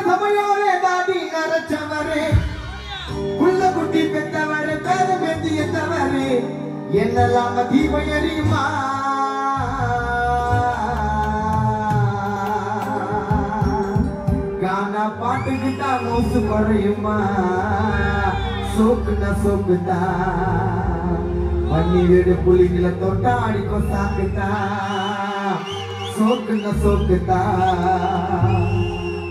சமையோரே தாடி நரச்சவரே உள்ள குட்டி பெற்றவரே பேர பேத்திய தவறே என்னெல்லாம் தீபம் எரியுமா கானா பாட்டுக்கிட்டா மோசு குறையுமா சோக்குனா சோக்குதா பண்ணி வீடு புலிகளை தொட்டா அடிக்கும் சாக்குதா சோக்குனா சோக்குதா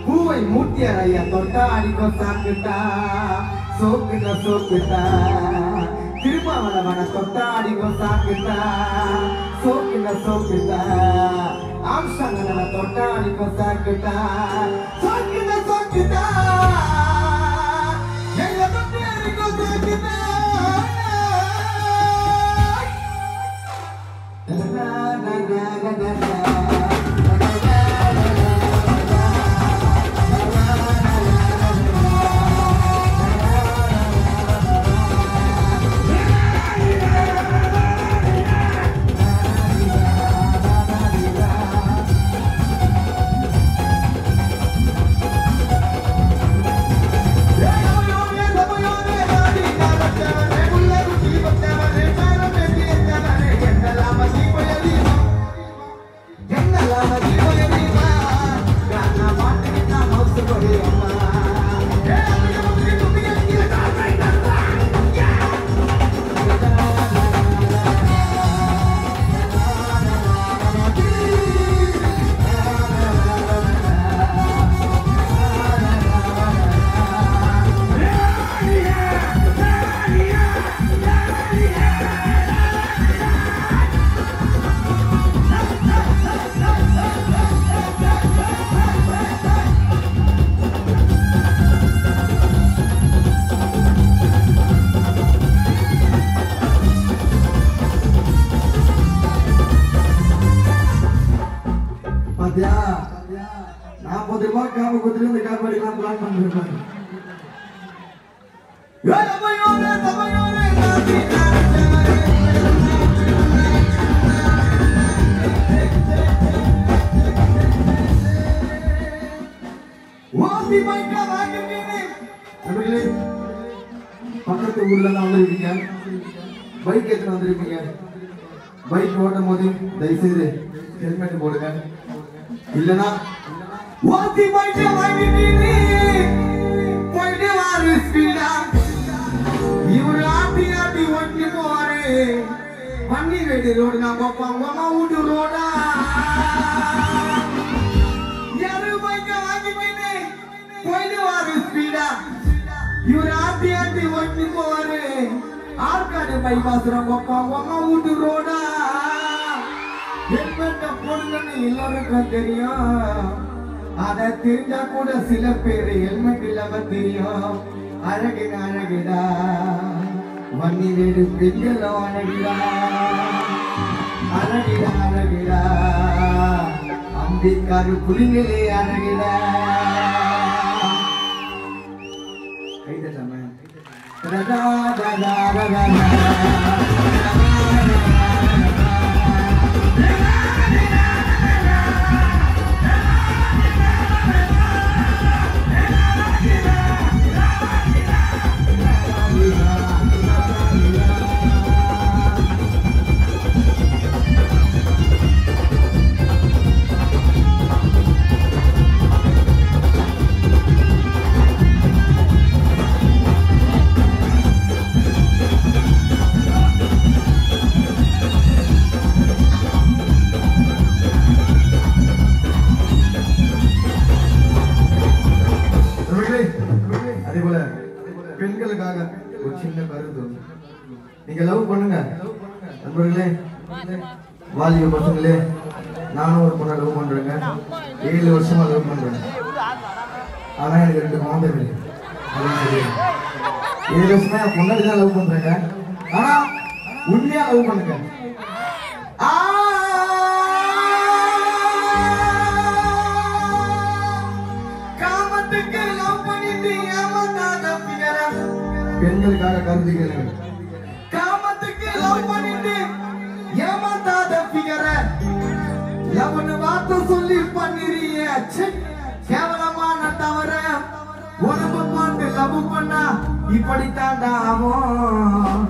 பூவை மூட்டியறைய தொட்டா அடிக்கும் சாக்குதா சோக்குனா சோக்குதா திருமாவளவன தொட்டா அடிக்கும் சாக்குதா சோக்குனா சோக்குதா ஆம்சங்கன தொட்டா அடிக்கும் சாக்குதா சோக்குனா சோக்குதா எங்க தொட்டா அடிக்கும் சாக்குதா பக்கத்து ஊர்ல வந்திருக்கீங்க பைக் எடுத்து வந்திருக்கீங்க பைக் ஓட்டும் போது தயவுசெய்து ஹெல்மெட் போடுங்க இல்லனா வாத்தி பைக் வாங்கிட்டீங்க போயிட்டு வாரு ஸ்பீடா இவரு ஆட்டி ஆட்டி ஓட்டி போவாரு பண்ணி வேடி ரோடு நான் பார்ப்போம் அம்மா வீட்டு ரோடா யாரு பைக் வாங்கிட்டீங்க போயிட்டு வாரு ஸ்பீடா இவரு ஆட்டி ஆட்டி ஓட்டி போவாரு ஆற்காடு பைபாஸ் அம்மா வீட்டு ரோடா ஹெல்மெட்ட போடுங்கன்னு எல்லாருக்கும் தெரியும் அத தெரிஞ்சா கூட சில பேர் ஹெல்மெட் இல்லாம தெரியும் அழகிடா அழகிடா வன்னி வீடு பெண்களும் அழகிடா அழகிடா அழகிடா அம்பிக்காரு புலிங்களே அழகிடா கைதட்டாம ரதா ரதா ரதா பெண்களுக்காக ஒரு சின்ன கருத்து நீங்க லவ் பண்ணுங்க நண்பர்களே வாலிப பசங்களே நானும் ஒரு பொண்ணை லவ் பண்றேங்க 7 வருஷமா லவ் பண்றேன் ஆனா எனக்கு 2 குழந்தைகள் 7 வருஷமா என் பொண்ணாடி தான் லவ் பண்றேங்க ஆனா உண்மையா லவ் பண்ணுங்க காமத்துக்கு லவ் பண்ணிட்டு பெண்களுக்காக கருதி கேளுங்க காமத்துக்கு லவ் பண்ணிட்டு ஏமாத்தாத பிகர எவனு வார்த்தை சொல்லி பண்ணிறிய கேவலமான தவற லவ் பண்ணா இப்படித்தாண்டா ஆகும்.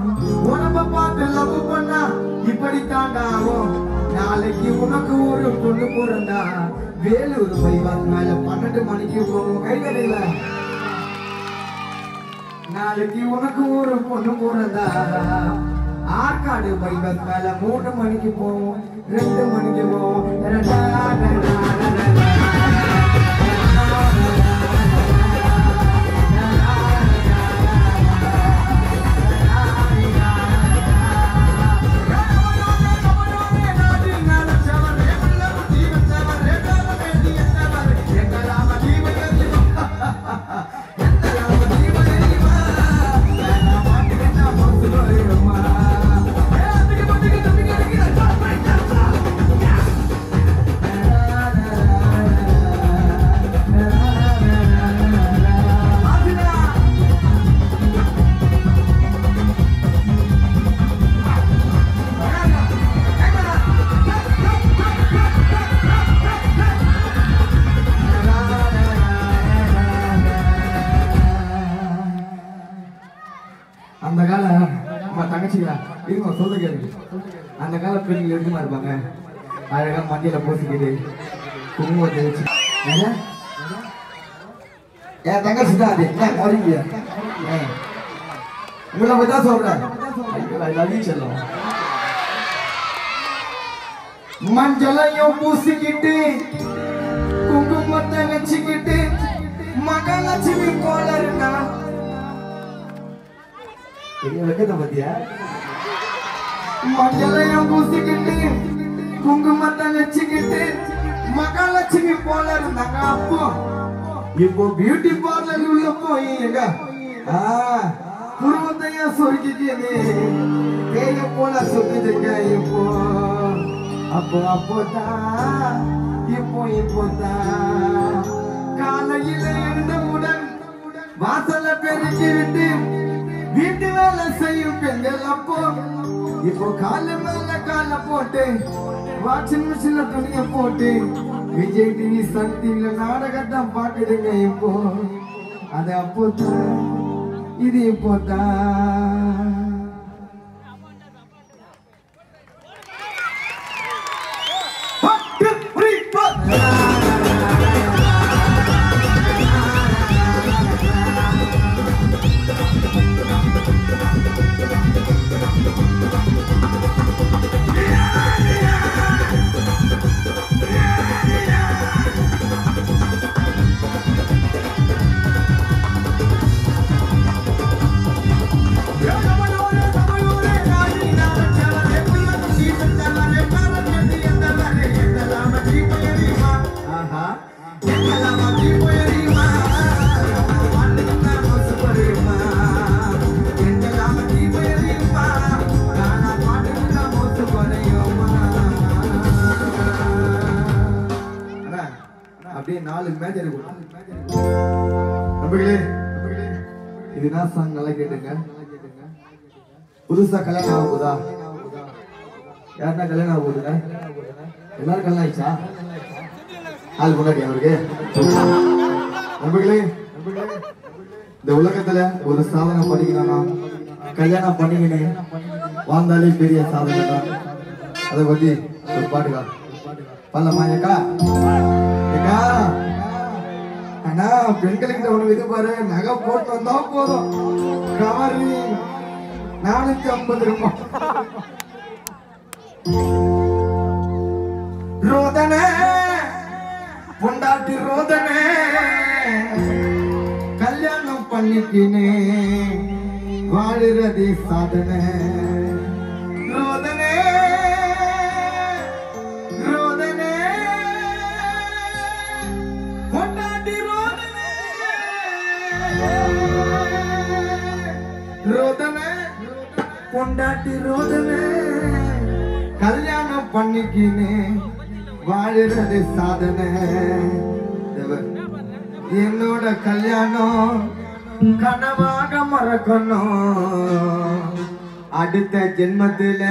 உடம்ப பார்த்து லவ் பண்ணா இப்படித்தாண்டா ஆகும். நாளைக்கு உனக்கு ஒரு பொண்ணு பிறந்தா வேலூர் பைபாஸ் மேல 12 மணிக்கு போகும். கைதடையில நாளைக்கு உனக்கு ஒரு பொண்ணு பிறந்தா ஆற்காடு பைபாஸ் மேல 3 மணிக்கு போவோம், 2 மணிக்கு போவோம். அந்த கால தங்கச்சிங்களா இருங்க சொல்ல கேளுங்க. அந்த கால பெண்கள் இருக்குமா இருப்பாங்க, அழகா மஞ்சளை பூசிக்கிட்டு குங்குமத்தை வச்சு. என் தங்கச்சி தான் அது. உங்களை பத்தி தான் சொல்றேன். செல்லும் மஞ்சளையும் பூசிக்கிட்டு குங்குமத்தை வச்சுக்கிட்டு மகாலட்சுமி போல இருக்கா. பத்தியா மஞ்சளையும் பூசிக்கிட்டு குங்குமத்தை வச்சுக்கிட்டு மகாலட்சுமி போல இருந்தாங்க. அப்போ இப்போ பியூட்டி பார்லர் உள்ள போய் எங்க குடும்பத்தையா சொருக்கிட்டு கைய போல சொத்துங்க. இப்போ அப்போதான் இப்போதான் காலையில எழுந்தவுடன் வாசல பெருக்கி விட்டு வீட்டு வேலை செய்யும் பெண்கள். அப்போ இப்போ கால மேல கால போட்டு வாஷிங் மிஷின்ல துணிய போட்டு விஜய் டிவி சன் டிவில நாடகத்தான் பாக்குதுங்க. இப்போ அது அப்போதான் இது இப்போதான். அப்படியே 4 மேட்ச் இருக்கு நண்பர்களே. இதுதான் சாங் நல்லா கேட்டுங்க. புதுசா கல்யாணம் ஆக போதா? யாருன்னா கல்யாணம் ஆக போகுதுங்க? எல்லாரும் கல்யாணம் ஆயிடுச்சா? ஆள் முன்னாடி அவருக்கு நண்பர்களே, இந்த உலகத்துல ஒரு சாதனை பண்ணிக்கணும்னா கல்யாணம் பண்ணிக்கினே வாழ்ந்தாலே பெரிய சாதனை தான். அதை பத்தி ஒரு பாட்டுக்கா பல்லமா ஏக்கா ஏக்கா ஆனா பெண்களுக்கு ஒண்ணு இது பாரு, நகை போட்டு வந்தா போதும் காரி 450 ரூபாய். ரோதனை பொண்டாட்டி ரோதனை கல்யாணம் பண்ணிக்கினே வாழுறதே சாதனை. ரோதனை ரோதனை பொண்டாட்டி ரோதனை ரோதனை பொண்டாட்டி ரோதனை கல்யாணம் பண்ணிக்கினே வாழுறது சாதனை. என்னோட கல்யாணம் கனவாக மறக்கணும். அடுத்த ஜென்மத்துல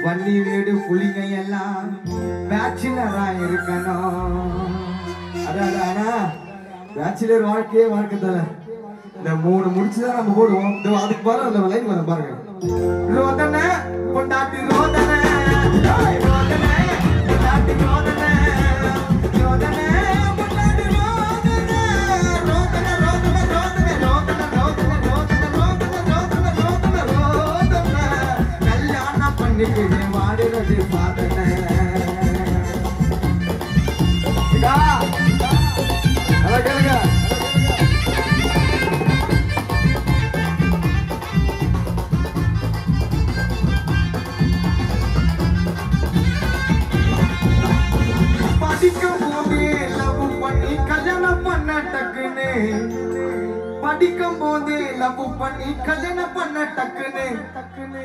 வன்னி வீடு புலிங்க எல்லாம் பேச்சுலரா இருக்கணும். அதான் பேச்சுலர் வாழ்க்கையே வாழ்க்கை தல இந்த 3 முடிச்சுதான் நம்ம போடுவோம். அதுக்கு பாரு அந்த லைன் வர பாருங்க. ரோதனை பொண்டாட்டி ரோதனை ரோதனை பொண்டாட்டி ரோதனை ரோதனை பொண்டாட்டி ரோதனை ரோதனை ரோதனை ரோதனை ரோதனை ரோதனை ரோதனை ரோதனை ரோதனை ரோதனை கல்யாணம் பண்ணிக்கிட்டு வாடுறது சாதனை. படிக்கும் போது லவ் பண்ணி கல்யாணம் பண்ண டக்குன்னு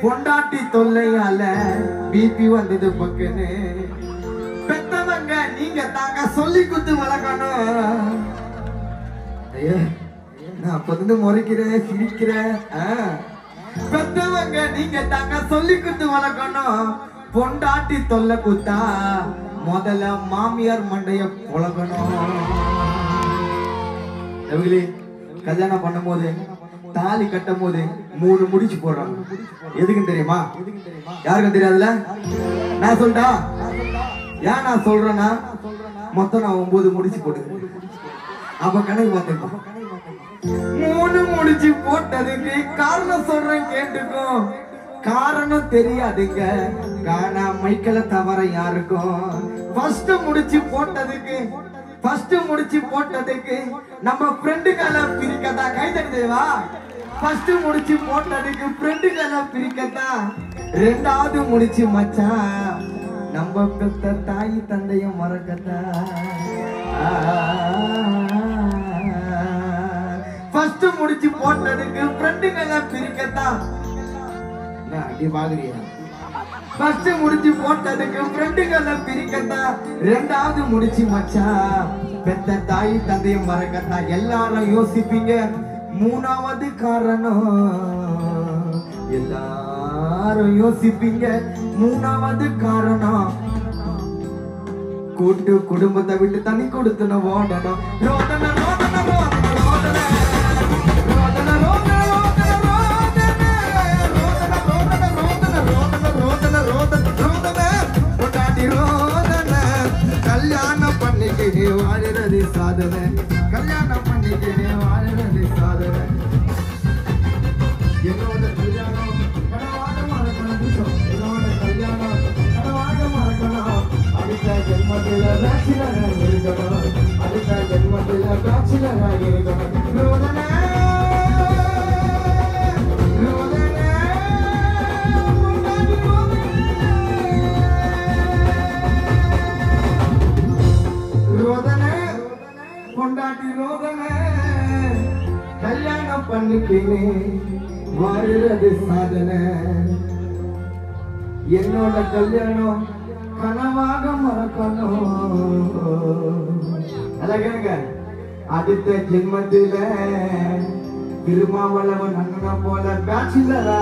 பொண்டாட்டி தொல்லையால பிபி வந்தது பக்குன்னு. பெத்தவங்க நீங்க தாங்க சொல்லி குத்து வளர்க்கணும். ஐயா நான் அப்ப முறைக்கிறேன் சிரிக்கிறேன். பெத்தவங்க நீங்க தாங்க சொல்லி குத்து வளர்க்கணும். பொண்டாட்டி தொல்லை குத்தா முதல்ல மாமியார் மண்டைய புலகணும். கல்யாணம் பண்ணும் போது தாலி கட்டும் போது 3 முடிச்சு போடுறாங்க. எதுக்குன்னு தெரியுமா? யாருக்கும் தெரியாதுல? நான் சொல்லிட்டா ஏன் நான் சொல்றேன்னா மொத்தம் நான் 9 முடிச்சு போட்டு அப்ப கணக்கு பார்த்துக்கோ. 3 முடிச்சு போட்டதுக்கு காரணம் சொல்றேன் கேட்டுக்கும். காரணம் தெரியாதுங்க காணா மைக்கல தவற யாருக்கும். ஃபர்ஸ்ட் முடிச்சு போட்டதுக்கு நம்ம ஃப்ரெண்டுகளை பிரிக்கதா கை தட்டுவா. ஃபர்ஸ்ட் முடிச்சு போட்டதுக்கு ஃப்ரெண்டுகளை பிரிக்கதா. 2வது முடிச்சு மச்சான் நம்ம பெத்த தாய் தந்தைய மறக்கதா. ஃபர்ஸ்ட் முடிச்சு போட்டதுக்கு ஃப்ரெண்டுகளை பிரிக்கதா. அடி பாக்குறியா? ஃபர்ஸ்ட் முடிச்சு போட்டதுக்கு ஃப்ரெண்டுகளை பிரிக்கத்தா. 2வது முடிச்சு மச்சான் பெத்த தாய் தந்தைய மறக்கத்தா. எல்லாரும் யோசிப்பீங்க 3வது காரணம். எல்லாரும் யோசிப்பீங்க 3வது காரணம். கூட்டு குடும்பத்தை விட்டு தனி கொடுத்துன ஓடணும். ரோதனை ரோதனை ரோதனை ரோதனை ரோதனை ரோதனை கல்யாணம் பண்ணிக்கிட்டே வாழுறது சாதனை. கல்யாணம் பண்ணிக்கிட்டே வாழுறது சாதனை. என்னோட கல்யாணம் கனவாக மறக்கணும். என்னோட கல்யாணம் கனவாக மறக்கணும். அடுத்த ஜென்மத்தில் பேச்சுலராக இருக்கணும். அடுத்த ஜென்மத்தில் பேச்சுலராக இருக்கணும். ரோதனை பொண்டாட்டி ரோதனை கல்யாணம் பண்ணிக்கினே வாழுறது சாதனை. என்னோட கல்யாணம் கனவாக மறக்கணும். அழகங்க அடுத்த ஜென்மத்தில திருமாவளவன் அண்ணனை போல பேச்சுலரா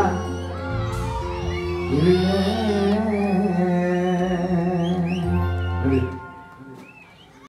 இருங்க.